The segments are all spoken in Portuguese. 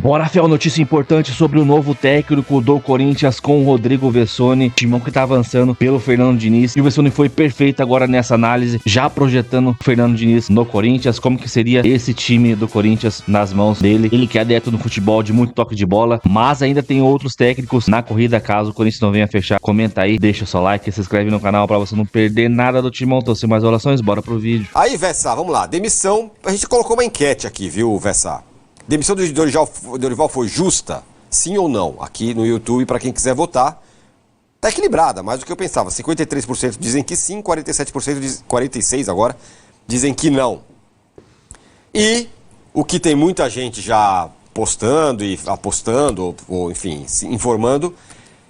Bora, Fel, notícia importante sobre o novo técnico do Corinthians com o Rodrigo Vessone, timão que tá avançando pelo Fernando Diniz. E o Vessone foi perfeito agora nessa análise, já projetando o Fernando Diniz no Corinthians, como que seria esse time do Corinthians nas mãos dele. Ele que é adepto no futebol, de muito toque de bola, mas ainda tem outros técnicos na corrida, caso o Corinthians não venha fechar. Comenta aí, deixa o seu like, se inscreve no canal pra você não perder nada do timão. Então, sem mais orações, bora pro vídeo. Aí, Vessá, vamos lá, demissão, a gente colocou uma enquete aqui, viu, Vessá? Demissão do Dorival foi justa? Sim ou não? Aqui no YouTube, para quem quiser votar. Tá equilibrada, mais do que eu pensava. 53% dizem que sim, 47%, 46% agora, dizem que não. E o que tem muita gente já postando e apostando, ou enfim, se informando,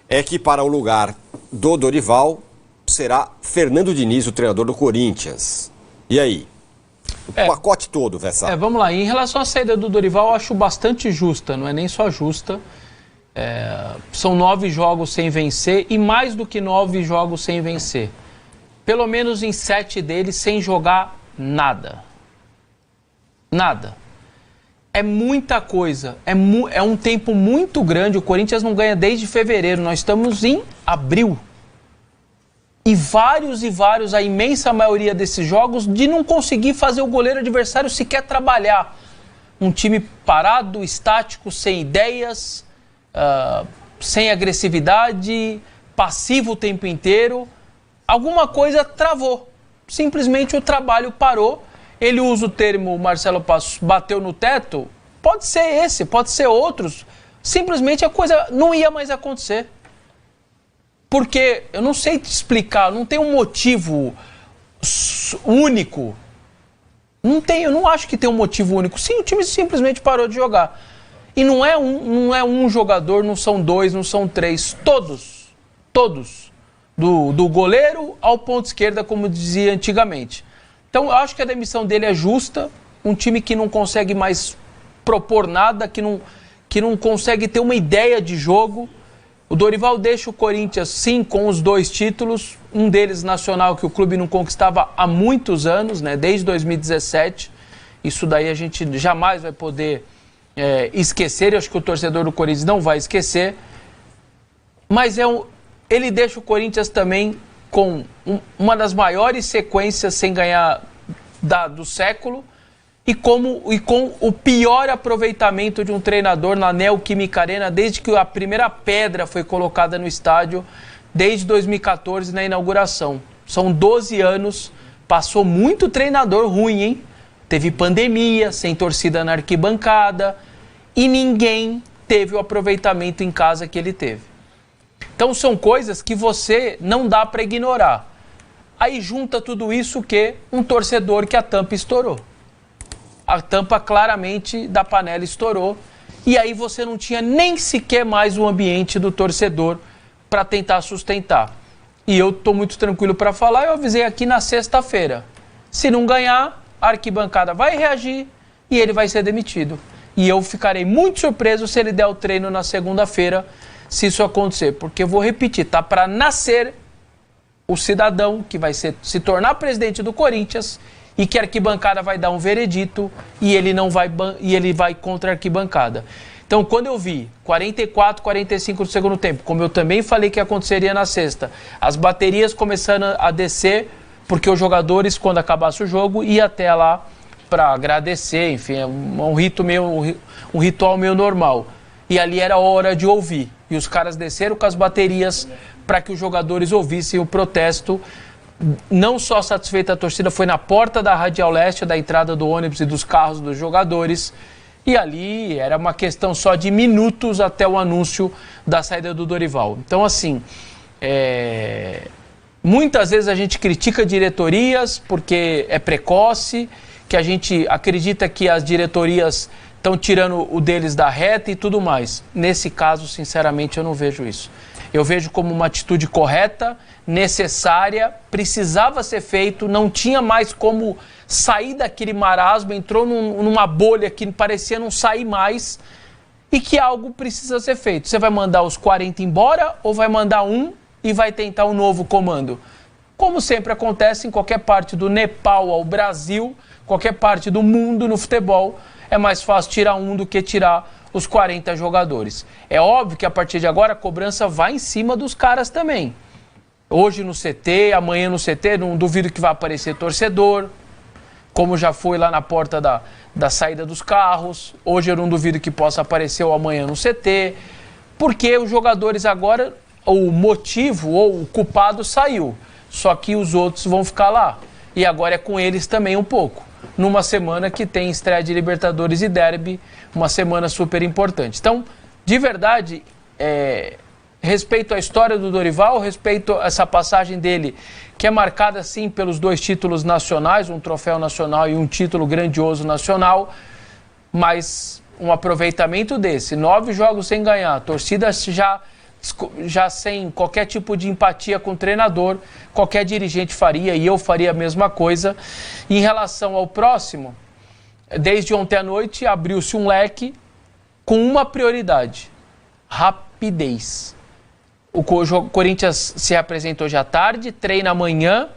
é que para o lugar do Dorival será Fernando Diniz, o treinador do Corinthians. E aí? O pacote todo, Vessá. Vamos lá. Em relação à saída do Dorival, eu acho bastante justa. Não é nem só justa. São 9 jogos sem vencer e mais do que 9 jogos sem vencer. Pelo menos em 7 deles sem jogar nada. Nada. É muita coisa. É um tempo muito grande. O Corinthians não ganha desde fevereiro. Nós estamos em abril. E vários, a imensa maioria desses jogos, de não conseguir fazer o goleiro adversário sequer trabalhar. Um time parado, estático, sem ideias, sem agressividade, passivo o tempo inteiro. Alguma coisa travou. Simplesmente o trabalho parou. Ele usa o termo, Marcelo Passos, bateu no teto. Pode ser esse, pode ser outros. Simplesmente a coisa não ia mais acontecer. Porque eu não sei te explicar, não tem um motivo único. Eu não acho que tem um motivo único. Sim, o time simplesmente parou de jogar. E não é um jogador, não são 2, não são 3. Todos. Do goleiro ao ponto esquerda, como dizia antigamente. Então eu acho que a demissão dele é justa. Um time que não consegue mais propor nada, que não consegue ter uma ideia de jogo. O Dorival deixa o Corinthians, sim, com os 2 títulos, um deles nacional que o clube não conquistava há muitos anos, né, desde 2017. Isso daí a gente jamais vai poder esquecer, eu acho que o torcedor do Corinthians não vai esquecer. Mas ele deixa o Corinthians também com uma das maiores sequências sem ganhar do século e com o pior aproveitamento de um treinador na Neoquímica Arena desde que a primeira pedra foi colocada no estádio, desde 2014 na inauguração. São 12 anos, passou muito treinador ruim, hein? Teve pandemia, sem torcida na arquibancada e ninguém teve o aproveitamento em casa que ele teve. Então são coisas que você não dá para ignorar. Aí junta tudo isso que um torcedor que a tampa estourou. A tampa claramente da panela estourou e aí você não tinha nem sequer mais o ambiente do torcedor para tentar sustentar. E eu estou muito tranquilo para falar, eu avisei aqui na sexta-feira. Se não ganhar, a arquibancada vai reagir e ele vai ser demitido. E eu ficarei muito surpreso se ele der o treino na segunda-feira, se isso acontecer. Porque eu vou repetir, tá para nascer o cidadão que vai se tornar presidente do Corinthians e que a arquibancada vai dar um veredito e ele vai contra a arquibancada. Então, quando eu vi 44, 45 do segundo tempo, como eu também falei que aconteceria na sexta, as baterias começando a descer, porque os jogadores, quando acabasse o jogo, iam até lá para agradecer, enfim, é um ritual meio normal. E ali era hora de ouvir. E os caras desceram com as baterias para que os jogadores ouvissem o protesto. Não só satisfeita a torcida, foi na porta da Radial Leste, da entrada do ônibus e dos carros dos jogadores. E ali era uma questão só de minutos até o anúncio da saída do Dorival. Então, assim, muitas vezes a gente critica diretorias porque é precoce, que a gente acredita que as diretorias estão tirando o deles da reta e tudo mais. Nesse caso, sinceramente, eu não vejo isso. Eu vejo como uma atitude correta, necessária, precisava ser feito, não tinha mais como sair daquele marasmo, entrou numa bolha que parecia não sair mais e que algo precisa ser feito. Você vai mandar os 40 embora ou vai mandar um e vai tentar um novo comando? Como sempre acontece em qualquer parte do Nepal ao Brasil, qualquer parte do mundo no futebol, é mais fácil tirar um do que tirar os 40 jogadores. É óbvio que a partir de agora a cobrança vai em cima dos caras também. Hoje no CT, amanhã no CT, não duvido que vai aparecer torcedor, como já foi lá na porta da saída dos carros. Hoje eu não duvido que possa aparecer ou amanhã no CT, porque os jogadores agora, o motivo ou o culpado saiu, só que os outros vão ficar lá. E agora é com eles também um pouco, numa semana que tem estreia de Libertadores e Derby, uma semana super importante. Então, de verdade, respeito à história do Dorival, respeito a essa passagem dele, que é marcada, sim, pelos 2 títulos nacionais, um troféu nacional e um título grandioso nacional, mas um aproveitamento desse, 9 jogos sem ganhar, torcida já sem qualquer tipo de empatia com o treinador, qualquer dirigente faria, e eu faria a mesma coisa. Em relação ao próximo, desde ontem à noite, abriu-se um leque com uma prioridade: rapidez. O Corinthians se apresenta hoje à tarde, treina amanhã,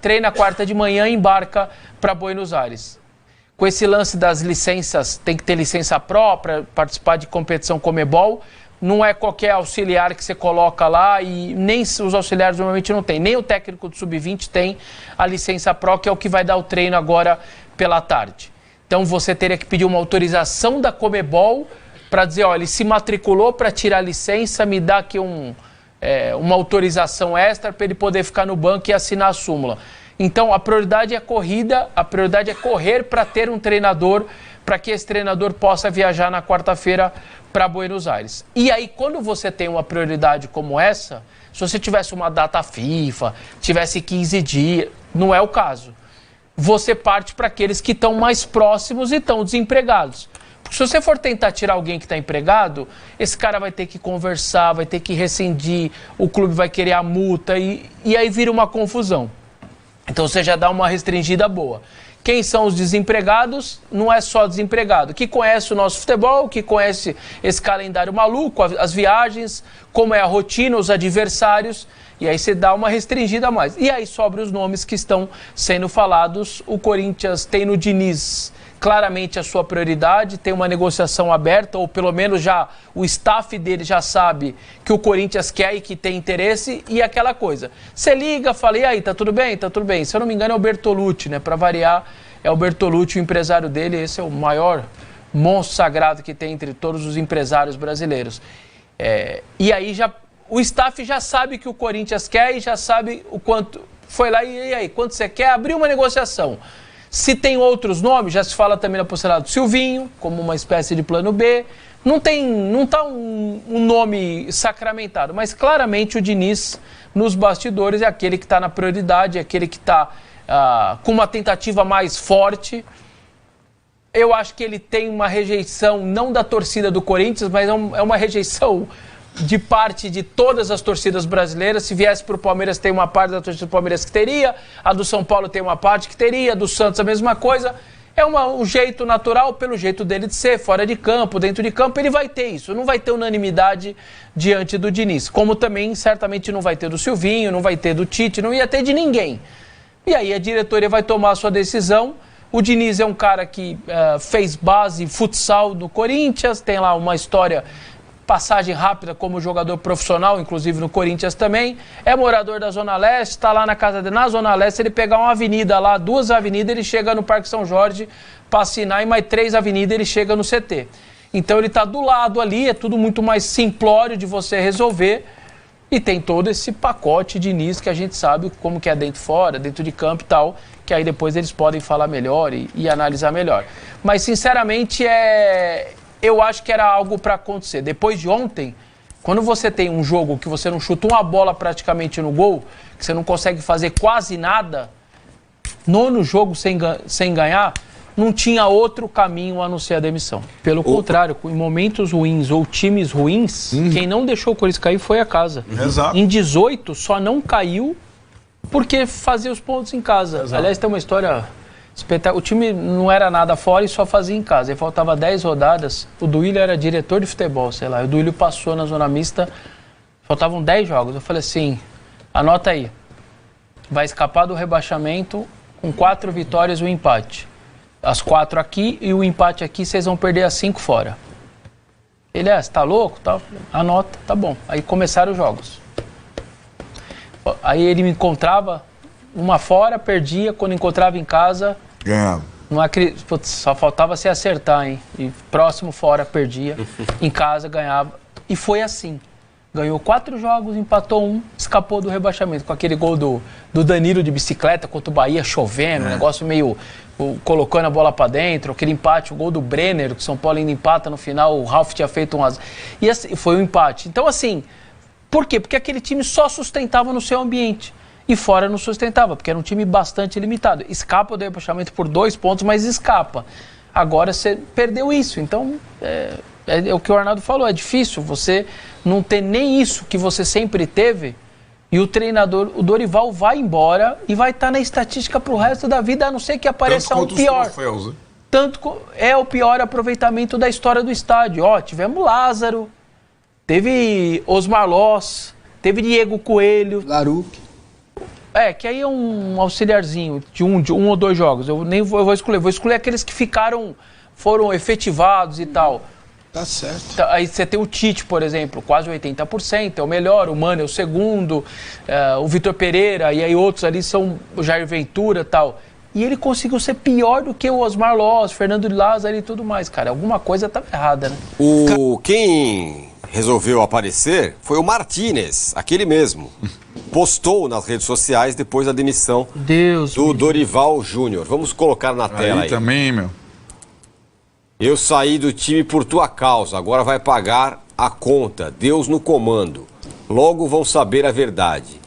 treina quarta de manhã e embarca para Buenos Aires. Com esse lance das licenças, tem que ter licença própria, participar de competição Conmebol, não é qualquer auxiliar que você coloca lá, e nem os auxiliares normalmente não tem, nem o técnico do Sub-20 tem a licença Pro, que é o que vai dar o treino agora pela tarde. Então você teria que pedir uma autorização da Conmebol para dizer, olha, ele se matriculou para tirar a licença, me dá aqui uma autorização extra para ele poder ficar no banco e assinar a súmula. Então a prioridade é a corrida, a prioridade é correr para ter um treinador, para que esse treinador possa viajar na quarta-feira para Buenos Aires. E aí, quando você tem uma prioridade como essa, se você tivesse uma data FIFA, tivesse 15 dias, não é o caso. Você parte para aqueles que estão mais próximos e estão desempregados. Porque se você for tentar tirar alguém que está empregado, esse cara vai ter que conversar, vai ter que rescindir, o clube vai querer a multa e aí vira uma confusão. Então você já dá uma restringida boa. Quem são os desempregados? Não é só desempregado. Que conhece o nosso futebol, que conhece esse calendário maluco, as viagens, como é a rotina, os adversários, e aí você dá uma restringida a mais. E aí sobra os nomes que estão sendo falados. O Corinthians tem no Diniz claramente a sua prioridade, tem uma negociação aberta, ou pelo menos já o staff dele já sabe que o Corinthians quer e que tem interesse, e aquela coisa. Você liga, fala, e aí, tá tudo bem? Tá tudo bem. Se eu não me engano é o Bertolucci, né? Para variar, é o Bertolucci, o empresário dele, esse é o maior monstro sagrado que tem entre todos os empresários brasileiros. E aí o staff já sabe que o Corinthians quer e já sabe o quanto. Foi lá e aí, quanto você quer? Abriu uma negociação. Se tem outros nomes, já se fala também na possibilidade do Silvinho, como uma espécie de plano B. Não está um nome sacramentado, mas claramente o Diniz, nos bastidores, é aquele que está na prioridade, é aquele que está com uma tentativa mais forte. Eu acho que ele tem uma rejeição, não da torcida do Corinthians, mas é uma rejeição de parte de todas as torcidas brasileiras. Se viesse para o Palmeiras, tem uma parte da torcida do Palmeiras que teria, a do São Paulo tem uma parte que teria, a do Santos a mesma coisa. É um jeito natural, pelo jeito dele de ser, fora de campo, dentro de campo, ele vai ter isso, não vai ter unanimidade diante do Diniz, como também certamente não vai ter do Silvinho, não vai ter do Tite, não ia ter de ninguém. E aí a diretoria vai tomar a sua decisão. O Diniz é um cara que fez base futsal no Corinthians, tem lá uma história, passagem rápida como jogador profissional, inclusive no Corinthians também, é morador da Zona Leste, está lá na casa dele, na Zona Leste, ele pegar uma avenida lá, 2 avenidas, ele chega no Parque São Jorge para assinar, e mais 3 avenidas ele chega no CT. Então ele está do lado ali, é tudo muito mais simplório de você resolver, e tem todo esse pacote de Diniz que a gente sabe como que é dentro e fora, dentro de campo e tal, que aí depois eles podem falar melhor e analisar melhor. Mas sinceramente eu acho que era algo para acontecer. Depois de ontem, quando você tem um jogo que você não chuta uma bola praticamente no gol, que você não consegue fazer quase nada, 9º jogo sem ganhar, não tinha outro caminho a não ser a demissão. Pelo contrário, em momentos ruins ou times ruins, quem não deixou o Corinthians cair foi a casa. Exato. Em 18, só não caiu porque fazia os pontos em casa. Exato. Aliás, tem uma história... O time não era nada fora e só fazia em casa. Aí faltava 10 rodadas. O Duílio era diretor de futebol, sei lá. O Duílio passou na zona mista. Faltavam 10 jogos. Eu falei assim, anota aí. Vai escapar do rebaixamento com 4 vitórias e um empate. as 4 aqui e o empate aqui, vocês vão perder as 5 fora. Ele, você tá louco? Tá, anota, tá bom. Aí começaram os jogos. Aí ele me encontrava, uma fora, perdia, quando encontrava em casa... Ganhava. Não acredito, putz, só faltava se acertar, hein? E próximo fora, perdia, em casa ganhava. E foi assim. Ganhou 4 jogos, empatou 1, escapou do rebaixamento. Com aquele gol do Danilo de bicicleta contra o Bahia, chovendo, negócio meio... colocando a bola pra dentro, aquele empate, o gol do Brenner, que o São Paulo ainda empata no final, o Ralf tinha feito 1-0. E assim, foi um empate. Então, assim, por quê? Porque aquele time só sustentava no seu ambiente. E fora não sustentava, porque era um time bastante limitado. Escapa do rebaixamento por 2 pontos, mas escapa. Agora você perdeu isso. Então, é o que o Arnaldo falou, é difícil você não ter nem isso que você sempre teve. E o treinador, o Dorival, vai embora e vai estar na estatística pro resto da vida, a não ser que apareça um pior. Troféus, né? Tanto é o pior aproveitamento da história do estádio. Ó, tivemos Lázaro, teve Osmar Loss, teve Diego Coelho. Laruque. Que aí é um auxiliarzinho de um ou 2 jogos. Eu vou escolher. Vou escolher aqueles que foram efetivados e tal. Tá certo. Aí você tem o Tite, por exemplo, quase 80%, é o melhor, o Mano é o segundo, o Vitor Pereira, e aí outros ali são o Jair Ventura e tal. E ele conseguiu ser pior do que o Osmar Loss, Fernando Lázaro e tudo mais, cara. Alguma coisa estava errada, né? Quem resolveu aparecer foi o Martínez, aquele mesmo. Postou nas redes sociais depois da demissão do Dorival Júnior. Vamos colocar na tela aí. Também, meu. Eu saí do time por tua causa, agora vai pagar a conta. Deus no comando. Logo vão saber a verdade.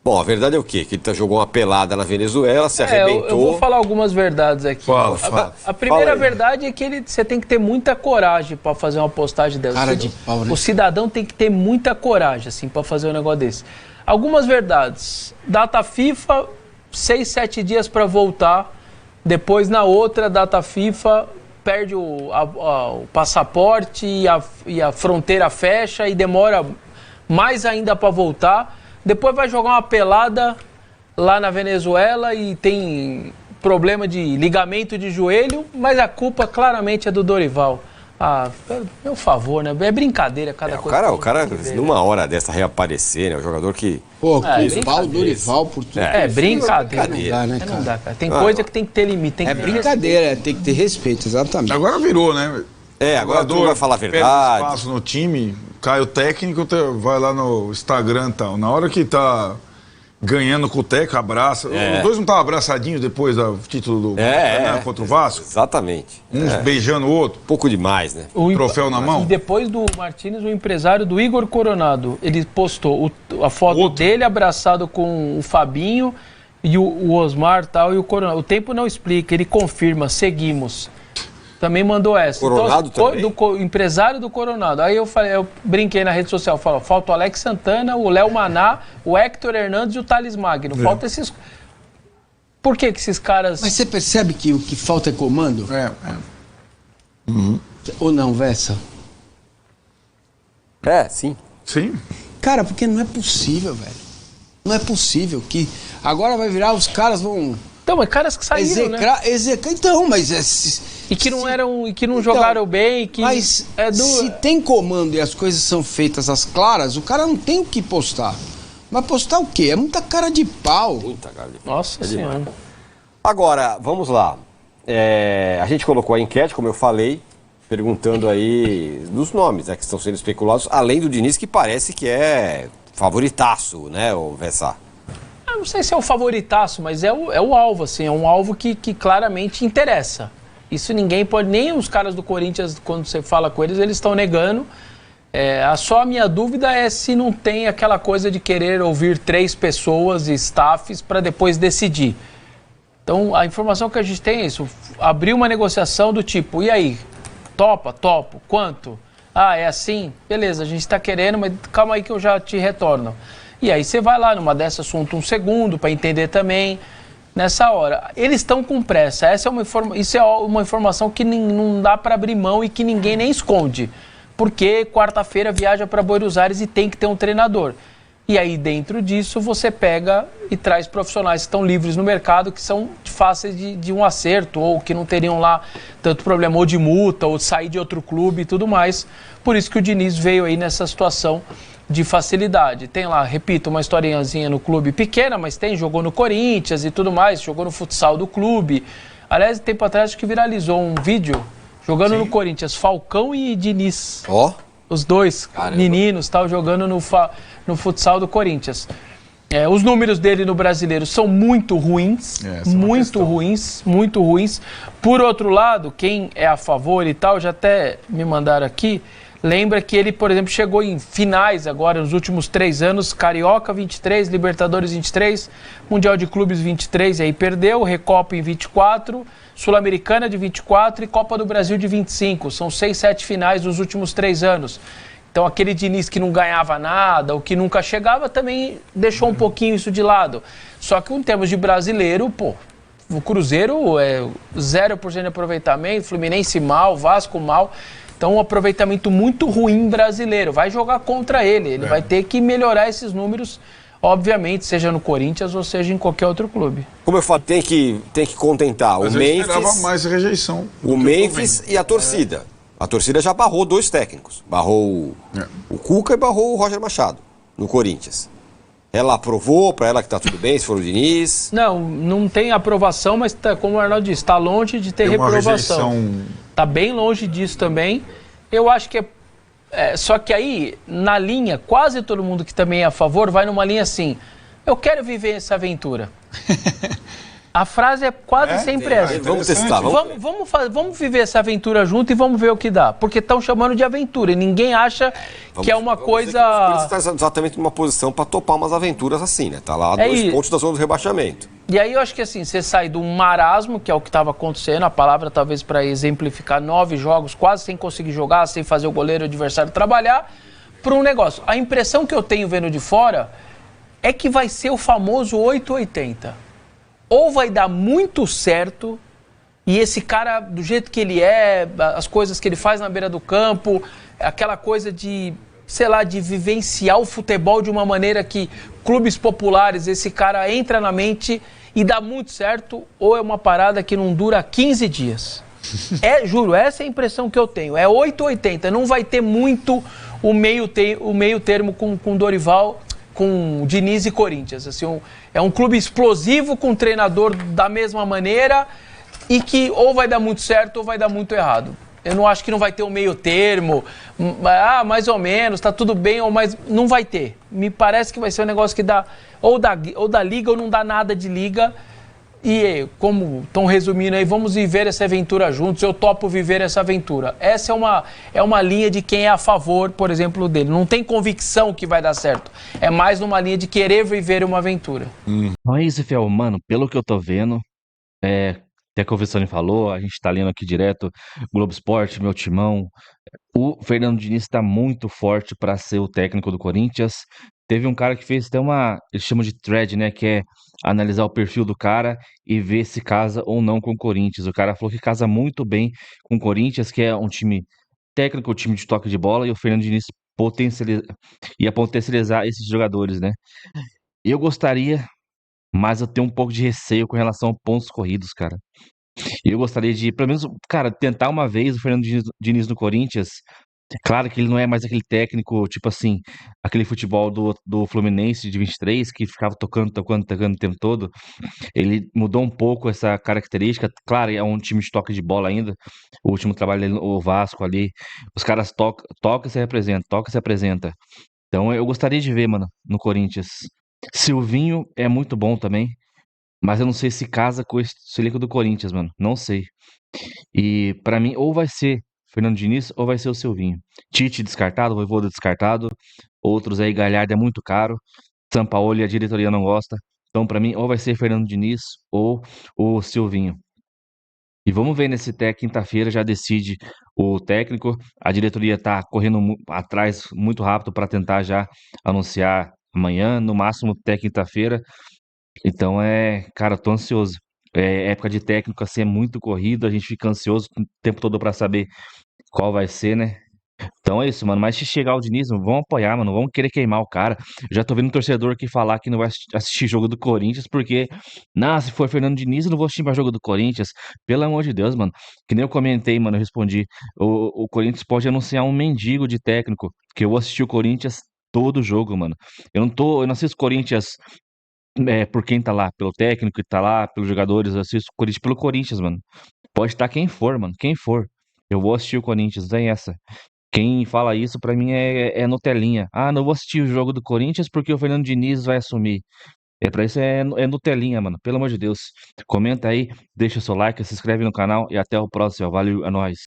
Bom, a verdade é o quê? Que ele jogou uma pelada na Venezuela, se arrebentou. Eu vou falar algumas verdades aqui. Fala. A primeira verdade é que você tem que ter muita coragem para fazer uma postagem dessa. Cara de pau, né? O cidadão tem que ter muita coragem, assim, para fazer um negócio desse. Algumas verdades. Data FIFA, 6, 7 dias para voltar. Depois, na outra data FIFA, perde o passaporte e a fronteira fecha e demora mais ainda para voltar. Depois vai jogar uma pelada lá na Venezuela e tem problema de ligamento de joelho, mas a culpa claramente é do Dorival. Meu favor, né? É brincadeira cada coisa. O cara numa hora dessa reaparecer, né? O jogador que... Pô, o Dorival por tudo. É brincadeira. Não dá, né, cara? Não dá, cara. Tem coisa que tem que ter limite. Brincadeira, tem que ter respeito, exatamente. Agora virou, né? Agora tu vai falar a perde verdade. espaço no time, cai o técnico, vai lá no Instagram e tal. Na hora que tá ganhando com o técnico, abraça. Os dois não estavam abraçadinhos depois do título do contra o Vasco? Exatamente. Uns beijando o outro. Pouco demais, né? Troféu na mão. E depois do Martínez, o empresário do Igor Coronado, ele postou a foto dele abraçado com o Fabinho e o Osmar tal, e o Coronado. O tempo não explica, ele confirma, seguimos. Também mandou essa. Coronado então, também? Do empresário do Coronado. Aí eu brinquei na rede social, falta o Alex Santana, o Léo Maná, o Héctor Hernandes e o Thales Magno. Falta esses... Por que esses caras... Mas você percebe que o que falta é comando? Ou não, Vessa? Sim. Sim. Cara, porque não é possível, velho. Não é possível que agora vai virar, os caras vão... Então, mas caras que saíram, né? Então, mas... E que não eram, e que não jogaram bem, que mas se tem comando e as coisas são feitas às claras, o cara não tem o que postar. Mas postar o quê? É muita cara de pau. Muita cara de pau. Nossa Senhora. Agora, vamos lá. A gente colocou a enquete, como eu falei, perguntando aí dos nomes, né, que estão sendo especulados, além do Diniz, que parece que é favoritaço, né, o Vessar? Eu não sei se é o favoritaço, mas é o alvo, assim, é um alvo que claramente interessa. Isso ninguém pode, nem os caras do Corinthians, quando você fala com eles, eles estão negando. Só a minha dúvida é se não tem aquela coisa de querer ouvir 3 pessoas e staffs para depois decidir. Então, a informação que a gente tem é isso. Abriu uma negociação do tipo, e aí? Topo. Quanto? É assim? Beleza, a gente está querendo, mas calma aí que eu já te retorno. E aí você vai lá, numa dessas, assunto um segundo para entender também. Nessa hora, eles estão com pressa. Isso é uma informação que não dá para abrir mão e que ninguém nem esconde. Porque quarta-feira viaja para Buenos Aires e tem que ter um treinador. E aí, dentro disso, você pega e traz profissionais que estão livres no mercado, que são fáceis de um acerto, ou que não teriam lá tanto problema, ou de multa, ou de sair de outro clube e tudo mais. Por isso que o Diniz veio aí nessa situação de facilidade. Tem lá, repito, uma historinhazinha no clube pequena, mas jogou no Corinthians e tudo mais, jogou no futsal do clube. Aliás, tempo atrás, acho que viralizou um vídeo jogando no Corinthians, Falcão e Diniz. Ó. Os dois meninos tal, jogando no futsal do Corinthians. Os números dele no Brasileiro são muito ruins, muito ruins. Por outro lado, quem é a favor e tal, já até me mandaram aqui, lembra que ele, por exemplo, chegou em finais agora nos últimos 3 anos, Carioca 23, Libertadores 23, Mundial de Clubes 23, e aí perdeu, Recopa em 24, Sul-Americana de 24 e Copa do Brasil de 25. São 6, 7 finais dos últimos 3 anos. Então aquele Diniz que não ganhava nada, ou que nunca chegava, também deixou um pouquinho isso de lado. Só que em termos de brasileiro, o Cruzeiro é 0% de aproveitamento, Fluminense mal, Vasco mal. Então um aproveitamento muito ruim brasileiro. Vai jogar contra ele. Ele vai ter que melhorar esses números, obviamente, seja no Corinthians ou seja em qualquer outro clube. Como eu falo, tem que contentar Mas o eu Memphis, esperava mais rejeição. o Memphis e a torcida. A torcida já barrou 2 técnicos. Barrou o Cuca e barrou o Roger Machado no Corinthians. Ela aprovou, para ela que tá tudo bem, se for o Diniz. Não tem aprovação, mas como o Arnaldo disse, está longe de ter reprovação. Está bem longe disso também. Eu acho que só que aí, na linha, quase todo mundo que também é a favor vai numa linha assim: eu quero viver essa aventura. A frase é quase sempre essa. Vamos testar. Vamos viver essa aventura junto e vamos ver o que dá. Porque estão chamando de aventura e ninguém acha que é uma coisa... O Corinthians está exatamente numa posição para topar umas aventuras assim, né? Tá lá a 2 pontos da zona do rebaixamento. E aí eu acho que assim, você sai do marasmo, que é o que estava acontecendo, a palavra talvez para exemplificar, 9 jogos quase sem conseguir jogar, sem fazer o goleiro e o adversário trabalhar, para um negócio. A impressão que eu tenho vendo de fora é que vai ser o famoso 880. Ou vai dar muito certo, e esse cara, do jeito que ele é, as coisas que ele faz na beira do campo, aquela coisa de, sei lá, de vivenciar o futebol de uma maneira que clubes populares, esse cara entra na mente e dá muito certo, ou é uma parada que não dura 15 dias. Juro, essa é a impressão que eu tenho. É 880, não vai ter muito o meio termo com Dorival, com Diniz e Corinthians. Assim, é um clube explosivo, com um treinador da mesma maneira, e que ou vai dar muito certo ou vai dar muito errado. Eu não acho que não vai ter um meio termo, mais ou menos, tá tudo bem, mas não vai ter. Me parece que vai ser um negócio que dá ou dá liga ou não dá nada de liga. E como estão resumindo aí, vamos viver essa aventura juntos, eu topo viver essa aventura. Essa é uma linha de quem é a favor, por exemplo, dele. Não tem convicção que vai dar certo. É mais numa linha de querer viver uma aventura. Não é isso, Fiel. Mano, pelo que eu tô vendo, até que o Vissani falou, a gente tá lendo aqui direto, Globo Esporte, meu timão. O Fernando Diniz tá muito forte para ser o técnico do Corinthians. Teve um cara que fez até eles chamam de thread, né, que é analisar o perfil do cara e ver se casa ou não com o Corinthians. O cara falou que casa muito bem com o Corinthians, que é um time técnico, um time de toque de bola, e o Fernando Diniz ia potencializar esses jogadores, né? Eu gostaria, mas eu tenho um pouco de receio com relação a pontos corridos, cara. Eu gostaria de, pelo menos, cara, tentar uma vez o Fernando Diniz no Corinthians. Claro que ele não é mais aquele técnico, tipo assim, aquele futebol do Fluminense de 23, que ficava tocando o tempo todo. Ele mudou um pouco essa característica. Claro, é um time de toque de bola ainda. O último trabalho dele, o Vasco ali, os caras toca e se representa, toca e se apresenta. Então eu gostaria de ver, mano, no Corinthians. Silvinho é muito bom também, mas eu não sei se casa com esse elenco do Corinthians, mano. Não sei. E pra mim, ou vai ser Fernando Diniz ou vai ser o Silvinho. Tite descartado, Vojvoda descartado. Outros aí, Galhardo é muito caro. Sampaoli a diretoria não gosta. Então, pra mim, ou vai ser Fernando Diniz ou o Silvinho. E vamos ver nesse quinta-feira, já decide o técnico. A diretoria tá correndo atrás muito rápido para tentar já anunciar amanhã, no máximo até quinta-feira. Então cara, eu tô ansioso. Época de técnico assim é muito corrido, a gente fica ansioso o tempo todo para saber qual vai ser, né? Então é isso, mano. Mas se chegar o Diniz, vamos apoiar, mano. Vamos querer queimar o cara. Já tô vendo um torcedor aqui falar que não vai assistir jogo do Corinthians, porque, não, se for Fernando Diniz, eu não vou assistir mais jogo do Corinthians. Pelo amor de Deus, mano. Que nem eu comentei, mano, eu respondi. O Corinthians pode anunciar um mendigo de técnico, que eu vou assistir o Corinthians todo jogo, mano. Eu não assisto Corinthians por quem tá lá, pelo técnico que tá lá, pelos jogadores, eu assisto o Corinthians pelo Corinthians, mano. Pode estar quem for, mano, quem for. Eu vou assistir o Corinthians, tem essa. Quem fala isso pra mim é Nutelinha. Ah, não vou assistir o jogo do Corinthians porque o Fernando Diniz vai assumir. Pra isso é Nutelinha, mano. Pelo amor de Deus. Comenta aí, deixa o seu like, se inscreve no canal e até o próximo. Valeu, é nóis.